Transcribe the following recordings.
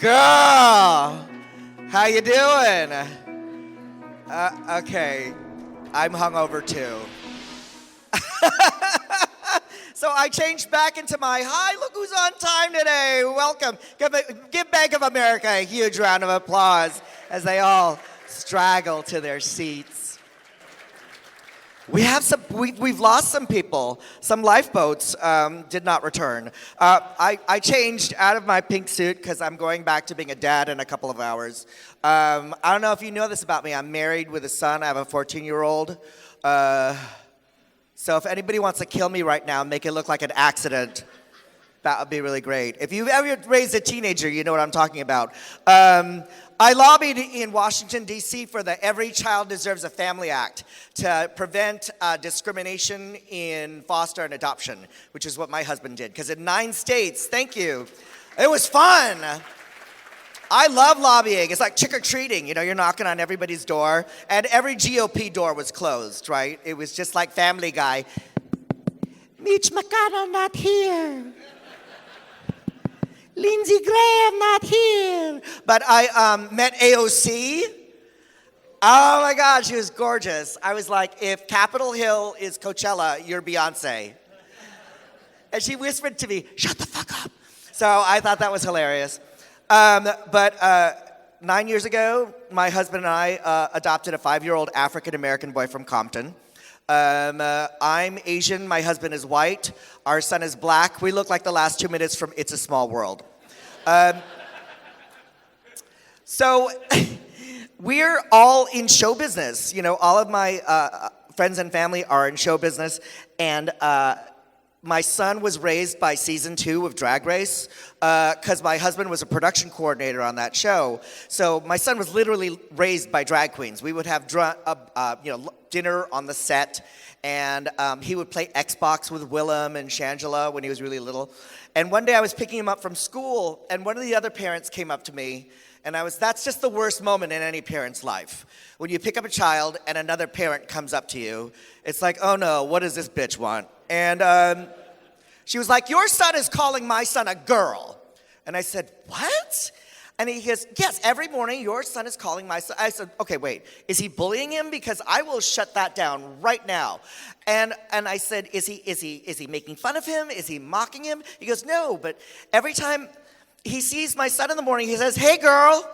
Girl, how you doing? Okay, I'm hungover too. So I changed back into my, hi, look who's on time today. Welcome. Give Bank of America a huge round of applause as they all straggle to their seats. We've lost some people. Some lifeboats did not return. I changed out of my pink suit because I'm going back to being a dad in a couple of hours. I don't know if you know this about me. I'm married with a son. I have a 14-year-old. So if anybody wants to kill me right now, make it look like an accident, that would be really great. If you've ever raised a teenager, you know what I'm talking about. I lobbied in Washington, D.C. for the Every Child Deserves a Family Act to prevent discrimination in foster and adoption, which is what my husband did. Because in 9 states, thank you, it was fun. I love lobbying. It's like trick-or-treating. You know, you're knocking on everybody's door. And every GOP door was closed, right? It was just like Family Guy. Mitch McConnell not here. Lindsey Graham not here. But I met AOC. Oh my God, she was gorgeous. I was like, if Capitol Hill is Coachella, you're Beyonce. And she whispered to me, shut the fuck up. So I thought that was hilarious. But 9 years ago, my husband and I adopted a 5-year-old African-American boy from Compton. I'm Asian, my husband is white, our son is black. We look like the last 2 minutes from It's a Small World. So we're all in show business. You know, all of my friends and family are in show business, and my son was raised by season 2 of Drag Race because my husband was a production coordinator on that show. So my son was literally raised by drag queens. We would have dinner on the set, and he would play Xbox with Willem and Shangela when he was really little. And one day I was picking him up from school, and one of the other parents came up to me, and that's just the worst moment in any parent's life. When you pick up a child and another parent comes up to you, it's like, oh no, what does this bitch want? And she was like, your son is calling my son a girl. And I said, what? And he goes, yes, every morning your son is calling my son. I said, okay, wait, is he bullying him? Because I will shut that down right now. And I said, is he making fun of him? Is he mocking him? He goes, no, but every time he sees my son in the morning, he says, hey girl.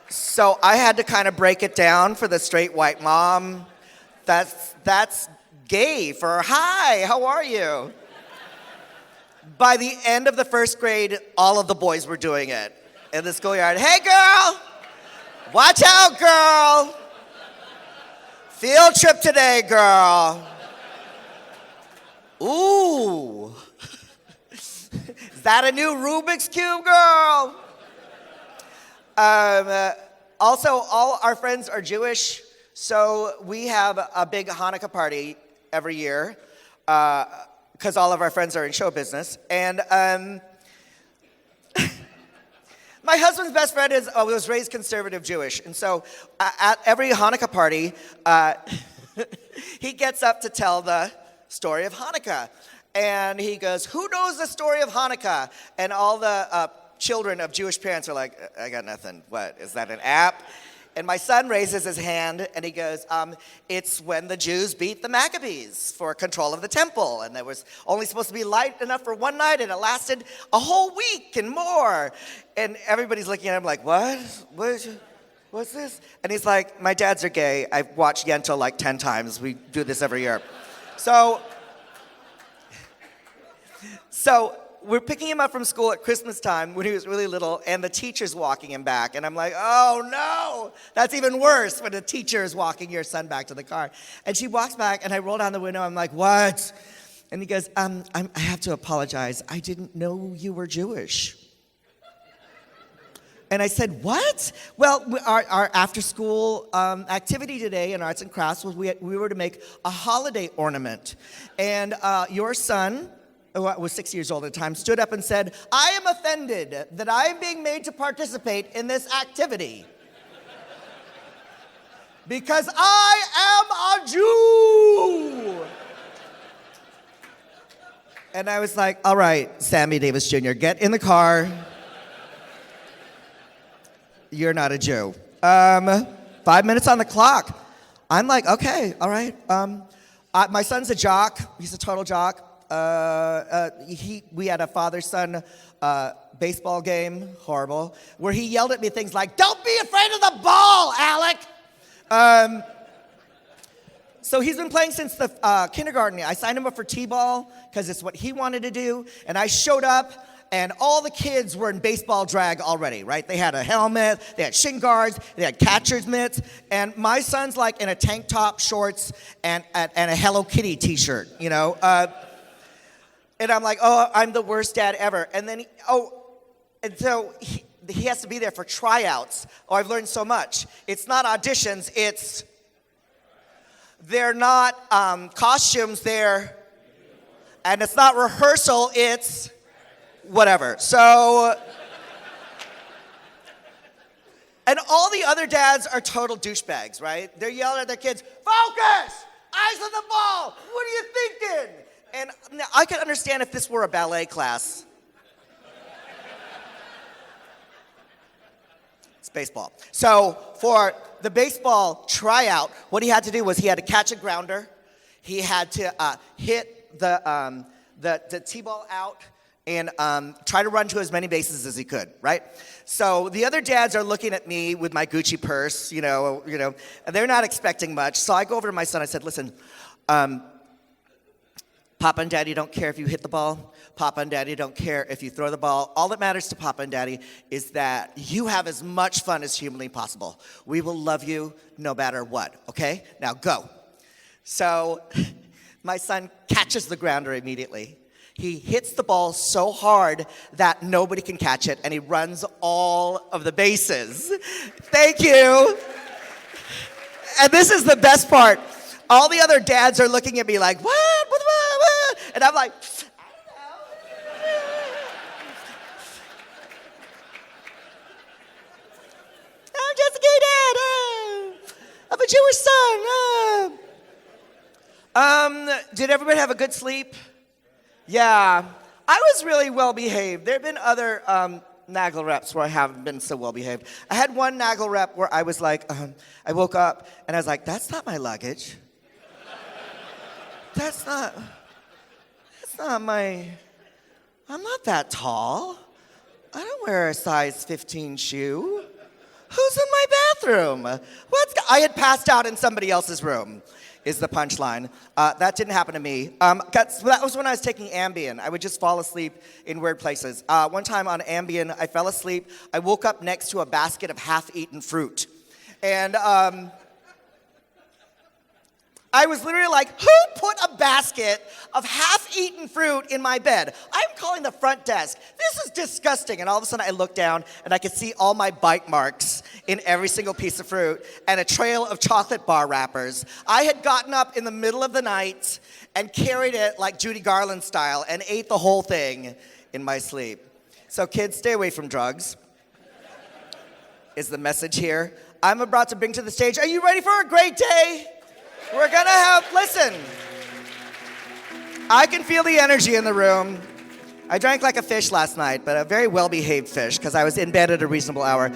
So I had to kind of break it down for the straight white mom. That's gay for, hi, how are you? By the end of the 1st grade, all of the boys were doing it in the schoolyard. Hey girl, watch out girl. Field trip today, girl. Ooh. Is that a new Rubik's Cube, girl? Also, all our friends are Jewish, so we have a big Hanukkah party every year because all of our friends are in show business. And my husband's best friend was raised conservative Jewish, and so at every Hanukkah party, he gets up to tell the story of Hanukkah. And he goes, who knows the story of Hanukkah? And all the children of Jewish parents are like, I got nothing. What, is that an app? And my son raises his hand and he goes, it's when the Jews beat the Maccabees for control of the temple. And there was only supposed to be light enough for one night and it lasted a whole week and more. And everybody's looking at him like, what? What's this? And he's like, my dads are gay. I've watched Yentl like 10 times. We do this every year. So we're picking him up from school at Christmas time when he was really little, and the teacher's walking him back. And I'm like, oh no, that's even worse when the teacher is walking your son back to the car. And she walks back, and I roll down the window. I'm like, what? And he goes, I have to apologize. I didn't know you were Jewish. And I said, what? Well, our after-school activity today in arts and crafts was we were to make a holiday ornament. And your son, who was 6 years old at the time, stood up and said, I am offended that I am being made to participate in this activity because I am a Jew. And I was like, all right, Sammy Davis Jr., get in the car. You're not a Jew. 5 minutes on the clock. I'm like, okay, all right. My son's a jock. He's a total jock. We had a father-son baseball game, horrible, where he yelled at me things like, "Don't be afraid of the ball, Alec!" So he's been playing since the kindergarten. I signed him up for t-ball because it's what he wanted to do. And I showed up, and all the kids were in baseball drag already, right? They had a helmet, they had shin guards, they had catcher's mitts. And my son's like in a tank top, shorts, and a Hello Kitty t-shirt, you know? And I'm like, oh, I'm the worst dad ever. And then, and so he has to be there for tryouts. Oh, I've learned so much. It's not auditions, they're not costumes, and it's not rehearsal, it's whatever. So, and all the other dads are total douchebags, right? They're yelling at their kids, "Focus! Eyes on the ball! What are you thinking?" And now, I could understand if this were a ballet class. It's baseball. So for the baseball tryout, what he had to do was he had to catch a grounder. He had to hit the T-ball out and try to run to as many bases as he could, right? So the other dads are looking at me with my Gucci purse, you know, and they're not expecting much. So I go over to my son. I said, "Listen, Papa and Daddy don't care if you hit the ball. Papa and Daddy don't care if you throw the ball. All that matters to Papa and Daddy is that you have as much fun as humanly possible. We will love you no matter what, okay? Now go." So my son catches the grounder immediately. He hits the ball so hard that nobody can catch it, and he runs all of the bases. Thank you. And this is the best part. All the other dads are looking at me like, what? And I'm like, I don't know. I'm just a gay dad. I'm a Jewish son. Did everybody have a good sleep? Yeah. I was really well behaved. There have been other NAGLREPs where I haven't been so well behaved. I had one NAGLREP where I was like, I woke up and I was like, that's not my luggage. That's not my, I'm not that tall. I don't wear a size 15 shoe. Who's in my bathroom? I had passed out in somebody else's room, is the punchline. That didn't happen to me. That was when I was taking Ambien. I would just fall asleep in weird places. One time on Ambien, I fell asleep. I woke up next to a basket of half-eaten fruit. And I was literally like, who put a basket of half-eaten fruit in my bed? I'm calling the front desk. This is disgusting. And all of a sudden I look down and I could see all my bite marks in every single piece of fruit and a trail of chocolate bar wrappers. I had gotten up in the middle of the night and carried it like Judy Garland style and ate the whole thing in my sleep. So kids, stay away from drugs, is the message here. I'm about to bring to the stage, are you ready for a great day? We're gonna listen. I can feel the energy in the room. I drank like a fish last night, but a very well-behaved fish, because I was in bed at a reasonable hour.